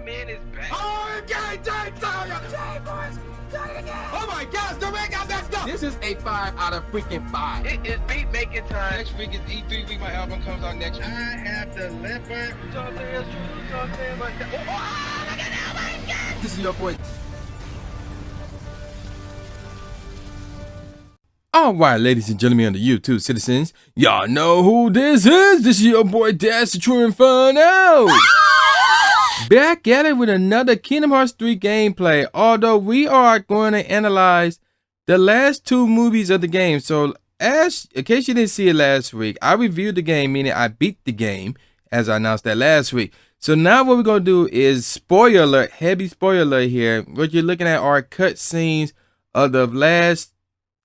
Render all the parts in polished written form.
Man is back. Oh, okay, boys, done it again. Oh my gosh, the man got messed up. This is a 5 out of freaking 5. It is beat making time. Next week is E3 week. My album comes out next week. I have delivered. You know what I'm saying? That's true. You know what I'm saying? But oh, look at that! Oh my God! This is your boy. All right, ladies and gentlemen on the YouTube citizens, y'all know who this is. This is your boy Dash the True Inferno. Back at it with another Kingdom Hearts 3 gameplay. Although we are going to analyze the last 2 movies of the game. So, in case you didn't see it last week, I reviewed the game, meaning I beat the game, as I announced that last week. So now what we're going to do is spoiler alert, heavy spoiler alert here. What you're looking at are cut scenes of the last,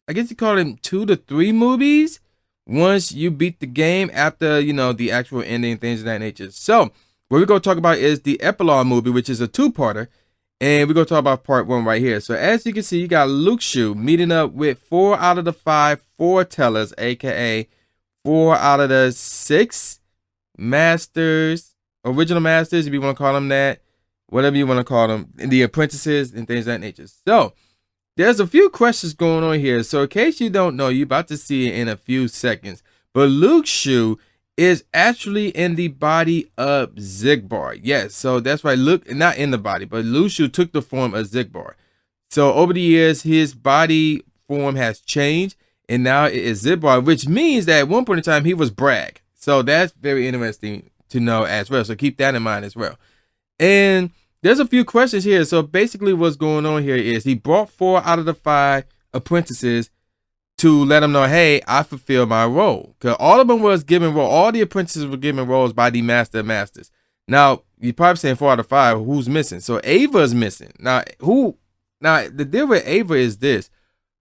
I guess you call them 2 to 3 movies once you beat the game after, you know, the actual ending, things of that nature. So what we're going to talk about is the Epilogue movie, which is a 2-parter. And we're going to talk about part 1 right here. So as you can see, you got Luxu meeting up with 4 out of the 5 Foretellers, a.k.a. 4 out of the 6 masters, original masters, if you want to call them that, whatever you want to call them, and the apprentices and things of that nature. So there's a few questions going on here. So in case you don't know, you're about to see it in a few seconds. But Luxu is actually in the body of Xigbar. Yes, so that's right. Look, not in the body, but Luxu took the form of Xigbar. So over the years, his body form has changed, and now it is Xigbar, which means that at one point in time, he was Bragg. So that's very interesting to know as well. So keep that in mind as well. And there's a few questions here. So basically what's going on here is he brought 4 out of the 5 apprentices to let them know, hey, I fulfilled my role. Because all of them was given role. All the apprentices were given roles by the Master of Masters. Now, you're probably saying 4 out of 5. Who's missing? So Ava's missing. Now, the deal with Ava is this.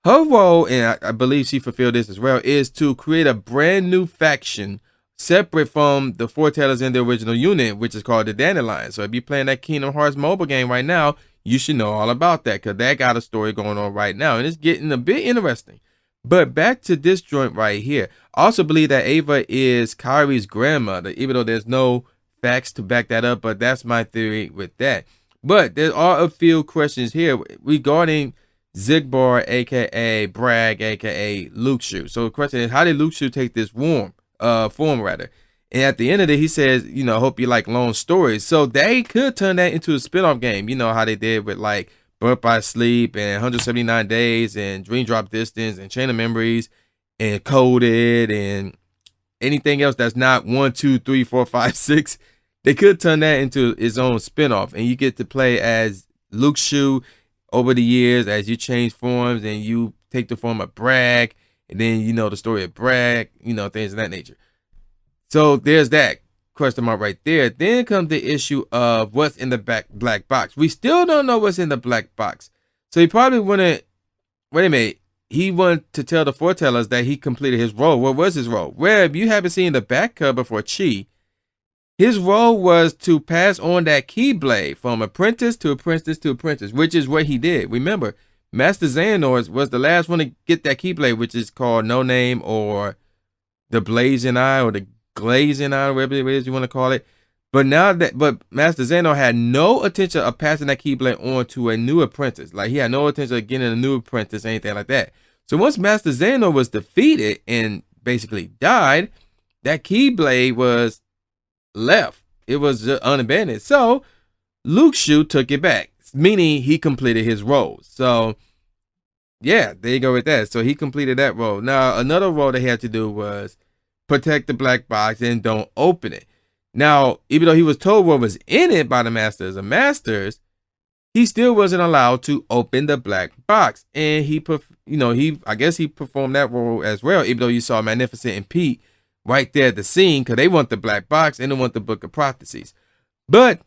Her role, and I believe she fulfilled this as well, is to create a brand new faction separate from the Foretellers in the original unit, which is called the Dandelion. So if you're playing that Kingdom Hearts mobile game right now, you should know all about that, because that got a story going on right now, and it's getting a bit interesting. But back to this joint right here. I also believe that Ava is Kyrie's grandmother, even though there's no facts to back that up, but that's my theory with that. But there are a few questions here regarding Xigbar, aka Bragg, aka Luxu. So the question is, how did Luxu take this form rather? And at the end of it, he says, you know, hope you like long stories. So they could turn that into a spin-off game. You know how they did with like Birth by Sleep and 179 Days and Dream Drop Distance and Chain of Memories and Coded and anything else that's not 1, 2, 3, 4, 5, 6. They could turn that into its own spin-off, and you get to play as Luxu over the years as you change forms and you take the form of Bragg, and then you know the story of Bragg, you know, things of that nature. So there's that question mark right there. Then comes the issue of what's in the black box. We still don't know what's in the black box. So he probably wanted, wait a minute, he wanted to tell the Foretellers that he completed his role. What was his role? Well, if you haven't seen the back cover for Chi, his role was to pass on that Keyblade from apprentice to apprentice to apprentice, which is what he did. Remember, Master Xehanort was the last one to get that Keyblade, which is called No Name or the Blazing Eye or the Glazing Eye, whatever it is you want to call it. But Master Xehanort had no intention of passing that Keyblade on to a new apprentice. Like, he had no intention of getting a new apprentice, anything like that. So once Master Xehanort was defeated and basically died, that Keyblade was left. It was unabandoned. So Luxu took it back, meaning he completed his role. So yeah, there you go with that. So he completed that role. Now another role they had to do was protect the black box and don't open it. Now, even though he was told what was in it by the Masters of Masters, he still wasn't allowed to open the black box. And I guess he performed that role as well, even though you saw Magnificent and Pete right there at the scene, because they want the black box and they want the Book of Prophecies. But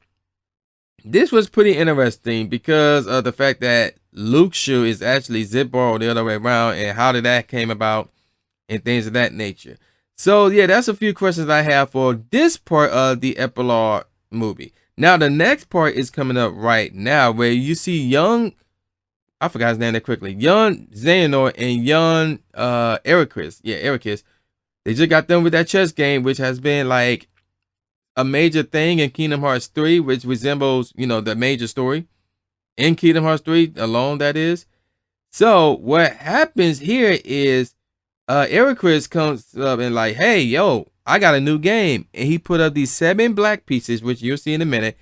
this was pretty interesting because of the fact that Luxu is actually Xigbar the other way around, and how did that came about and things of that nature. So yeah, that's a few questions I have for this part of the Epilogue movie. Now the next part is coming up right now, where you see young, I forgot his name that quickly, young Xehanort and young Eraqus. Yeah, Eraqus. They just got done with that chess game, which has been like a major thing in Kingdom Hearts 3, which resembles, the major story in Kingdom Hearts 3 alone, that is. So what happens here is Eraqus comes up and like, hey, yo, I got a new game. And he put up these 7 black pieces, which you'll see in a minute.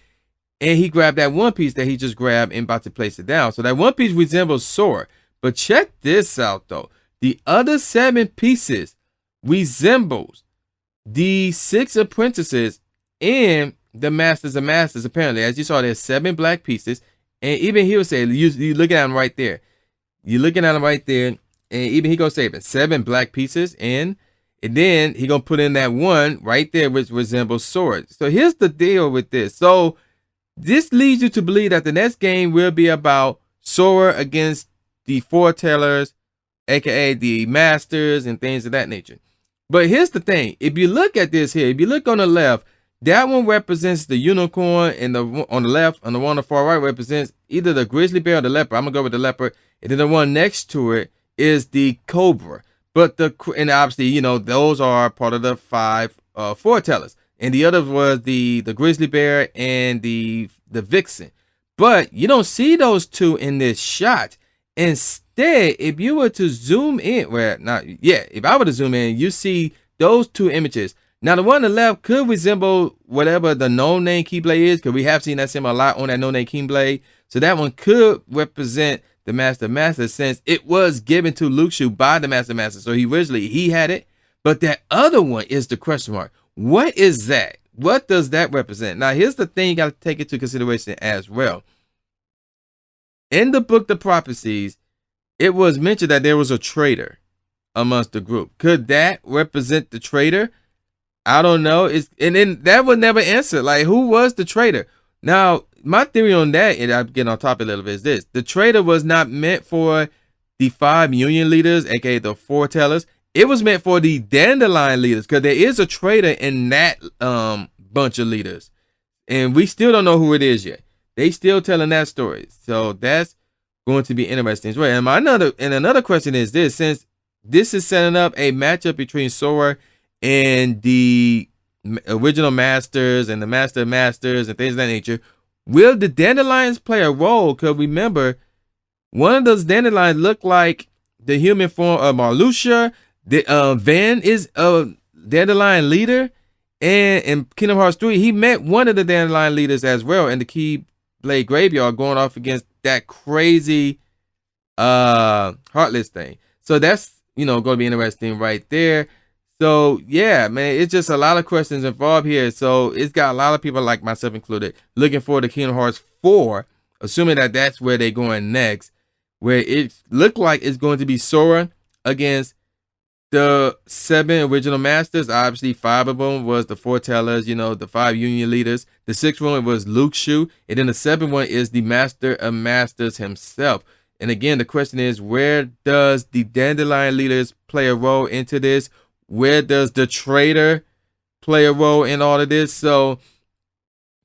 And he grabbed that one piece that he just grabbed and about to place it down. So that one piece resembles Sora. But check this out, though. The other 7 pieces resembles the 6 apprentices and the Masters of Masters. Apparently, as you saw, there's 7 black pieces. And even he would say, you looking at them right there. You're looking at them right there. And even he gonna say it, 7 black pieces in. And then he gonna put in that one right there, which resembles Sora. So here's the deal with this. So this leads you to believe that the next game will be about Sora against the Foretellers, aka the Masters and things of that nature. But here's the thing. If you look at this here, if you look on the left, that one represents the unicorn, and on the left, on the one on the far right, represents either the grizzly bear or the leopard. I'm gonna go with the leopard. And then the one next to it is the cobra. But and obviously, those are part of the 5 Foretellers. And the other was the grizzly bear and the vixen. But you don't see those 2 in this shot. Instead, if you were to zoom in, if I were to zoom in, you see those 2 images. Now, the one on the left could resemble whatever the no-name Keyblade is, because we have seen that symbol a lot on that no-name Keyblade. So that one could represent the Master Master, since it was given to Luxu by the Master Master. So he had it. But that other one is the question mark. What is that? What does that represent? Now, here's the thing you got to take into consideration as well. In the book, The Prophecies, it was mentioned that there was a traitor amongst the group. Could that represent the traitor? I don't know. And then that would never answer. Like, who was the traitor? Now, my theory on that, and I'm getting on top of it a little bit, is this. The traitor was not meant for the 5 Union leaders, aka the Foretellers. It was meant for the Dandelion leaders, because there is a traitor in that bunch of leaders. And we still don't know who it is yet. They still telling that story. So that's going to be interesting as well. And another question is this. Since this is setting up a matchup between Sora and the original Masters and the Master of Masters and things of that nature, will the Dandelions play a role? Because remember, one of those Dandelions look like the human form of Marluxia. Van is a Dandelion leader. And in Kingdom Hearts 3, he met one of the Dandelion leaders as well in the Keyblade Graveyard, going off against that crazy Heartless thing. So that's, going to be interesting right there. So, yeah, man, it's just a lot of questions involved here. So it's got a lot of people, like myself included, looking forward to Kingdom Hearts 4, assuming that that's where they're going next, where it looked like it's going to be Sora against the 7 original Masters. Obviously, 5 of them was the Foretellers, the 5 Union leaders. The 6th one was Luxu. And then the 7th one is the Master of Masters himself. And again, the question is, where does the Dandelion leaders play a role into this? Where does the traitor play a role in all of this? So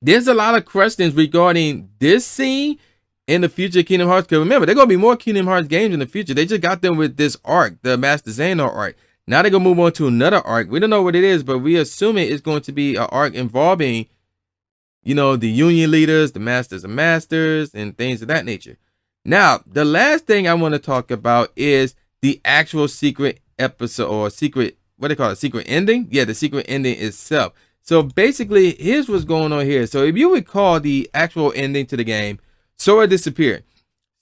there's a lot of questions regarding this scene in the future of Kingdom Hearts. Because remember, there are going to be more Kingdom Hearts games in the future. They just got them with this arc, the Master Xehanort arc. Now they're going to move on to another arc. We don't know what it is, but we assume it's going to be an arc involving, the Union leaders, the Masters of Masters, and things of that nature. Now, the last thing I want to talk about is the actual secret episode, or secret, what they call it, secret ending? Yeah, the secret ending itself. So basically, here's what's going on here. So if you recall the actual ending to the game, Sora disappeared.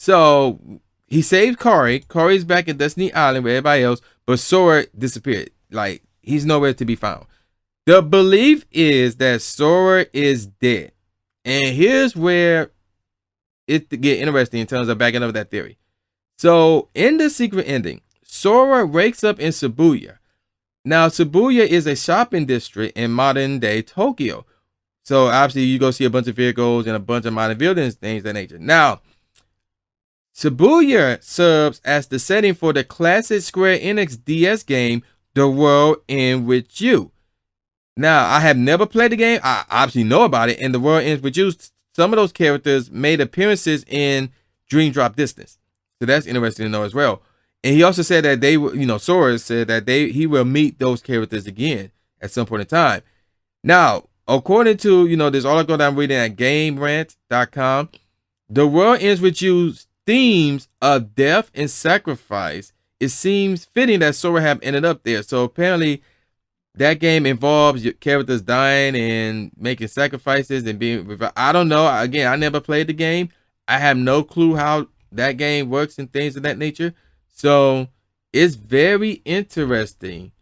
So he saved Kari. Kari's back at Destiny Island with everybody else, but Sora disappeared. Like, he's nowhere to be found. The belief is that Sora is dead. And here's where it get interesting in terms of backing up that theory. So in the secret ending, Sora wakes up in Shibuya. Now, Shibuya is a shopping district in modern day Tokyo. So obviously you go see a bunch of vehicles and a bunch of modern buildings, things of that nature. Now, Shibuya serves as the setting for the classic Square Enix DS game, The World Ends With You. Now, I have never played the game. I obviously know about it. And The World Ends With You, some of those characters made appearances in Dream Drop Distance. So that's interesting to know as well. And he also said that Sora said that he will meet those characters again at some point in time. Now, according to, this article that I'm reading at GameRant.com, the world ends with you's themes of death and sacrifice. It seems fitting that Sora have ended up there. So apparently that game involves your characters dying and making sacrifices and being revived. I don't know. Again, I never played the game. I have no clue how that game works and things of that nature. So it's very interesting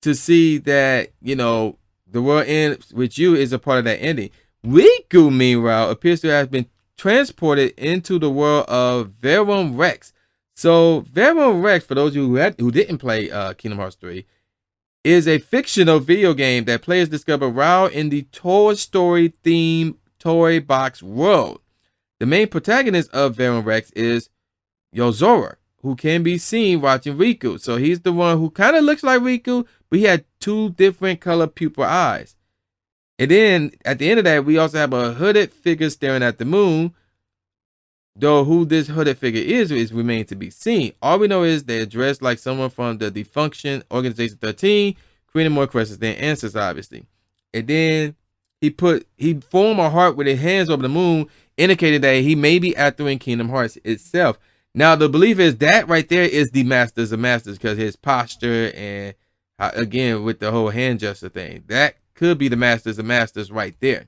to see that, the world ends with you is a part of that ending. Riku, meanwhile, appears to have been transported into the world of Verum Rex. So Verum Rex, for those of you who didn't play Kingdom Hearts 3, is a fictional video game that players discover while in the Toy Story themed toy box world. The main protagonist of Verum Rex is Yozora, who can be seen watching Riku. So he's the one who kind of looks like Riku, but he had 2 different color pupil eyes. And then at the end of that, we also have a hooded figure staring at the moon. Though who this hooded figure is remains to be seen. All we know is they're dressed like someone from the Defunction Organization 13, creating more questions than answers, obviously. And then he formed a heart with his hands over the moon, indicating that he may be acting Kingdom Hearts itself. Now, the belief is that right there is the Masters of Masters, because his posture and, again, with the whole hand gesture thing, that could be the Masters of Masters right there.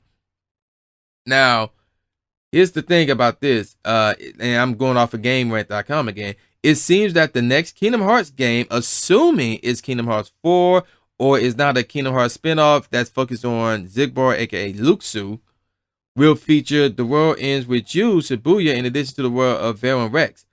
Now, here's the thing about this, and I'm going off of GameRant.com again. It seems that the next Kingdom Hearts game, assuming it's Kingdom Hearts 4, or is not a Kingdom Hearts spinoff that's focused on Xigbar, aka Luxu, will feature The World Ends With You, Shibuya, in addition to the world of Verum Rex.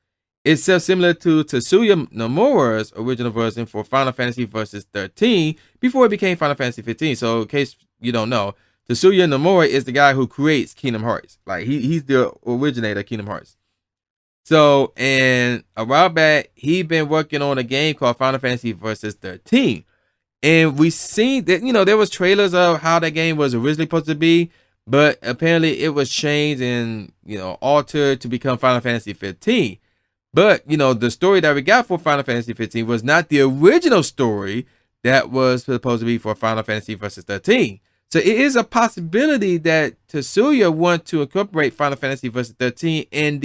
It's similar to Tetsuya Nomura's original version for Final Fantasy Versus 13 before it became Final Fantasy 15. So in case you don't know, Tetsuya Nomura is the guy who creates Kingdom Hearts. Like he's the originator of Kingdom Hearts. So, and a while back, he'd been working on a game called Final Fantasy Versus 13. And we seen that, there was trailers of how that game was originally supposed to be, but apparently it was changed and, altered to become Final Fantasy 15. But, the story that we got for Final Fantasy 15 was not the original story that was supposed to be for Final Fantasy Versus 13. So it is a possibility that Tetsuya want to incorporate Final Fantasy Versus 13 in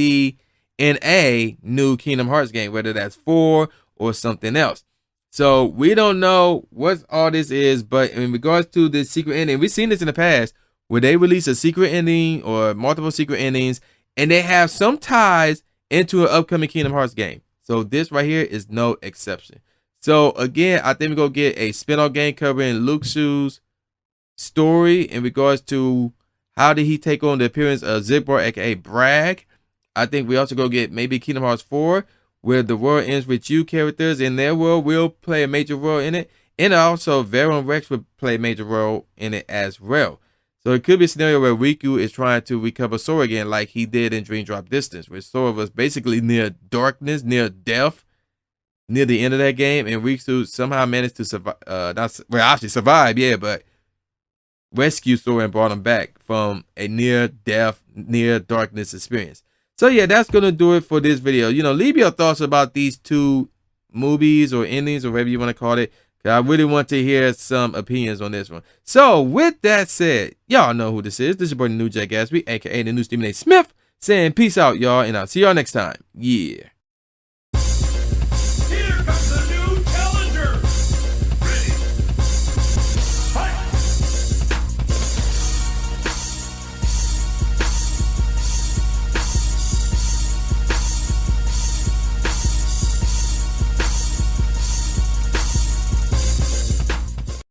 a new Kingdom Hearts game, whether that's 4 or something else. So we don't know what all this is, but in regards to the secret ending, we've seen this in the past where they release a secret ending or multiple secret endings, and they have some ties into an upcoming Kingdom Hearts game. So this right here is no exception. So again, I think we're going to get a spin-off game covering Luxu's story in regards to how did he take on the appearance of Xigbar, aka Bragg. I think we also go get maybe Kingdom Hearts 4, where The World Ends With You characters in their world will play a major role in it. And also Verum Rex will play a major role in it as well. So it could be a scenario where Riku is trying to recover Sora again, like he did in Dream Drop Distance, where Sora was basically near darkness, near death, near the end of that game, and Riku somehow managed to survive. Obviously survive, yeah, but rescue Sora and brought him back from a near death, near darkness experience. So yeah, that's gonna do it for this video. Leave your thoughts about these 2 movies or endings or whatever you want to call it. I really want to hear some opinions on this one. So, with that said, y'all know who this is. This is your boy, the New Jay Gatsby, aka the new Stephen A. Smith, saying peace out, y'all, and I'll see y'all next time. Yeah.